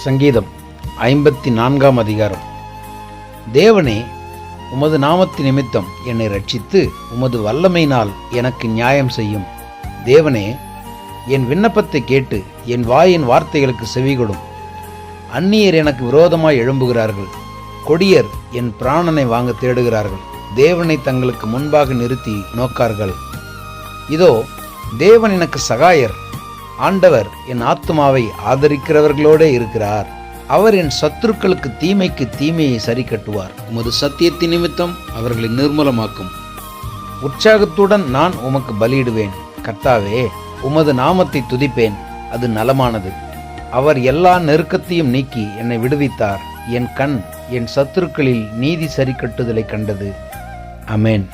சங்கீதம் 54 அதிகாரம். தேவனே, உமது நாமத்து நிமித்தம் என்னை ரட்சித்து உமது வல்லமையினால் எனக்கு நியாயம் செய்யும். தேவனே, என் விண்ணப்பத்தை கேட்டு என் வாயின் வார்த்தைகளுக்கு செவிகொடும். அந்நியர் எனக்கு விரோதமாய் எழும்புகிறார்கள். கொடியர் என் பிராணனை வாங்க தேடுகிறார்கள். தேவனை தங்களுக்கு முன்பாக நிறுத்தி நோக்கார்கள். இதோ, தேவன் எனக்கு சகாயர். ஆண்டவர் என் ஆத்துமாவை ஆதரிக்கிறவர்களோடே இருக்கிறார். அவர் என் சத்துருக்களுக்கு தீமைக்கு தீமையை சரி கட்டுவார். உமது சத்தியத்தின் நிமித்தம் அவர்களை நிர்மூலமாக்கும். உற்சாகத்துடன் நான் உமக்கு பலியிடுவேன். கர்த்தாவே, உமது நாமத்தை துதிப்பேன், அது நலமானது. அவர் எல்லா நெருக்கத்தையும் நீக்கி என்னை விடுவித்தார். என் கண் என் சத்துருக்களில் நீதி சரி கட்டுதலை கண்டது. ஆமென்.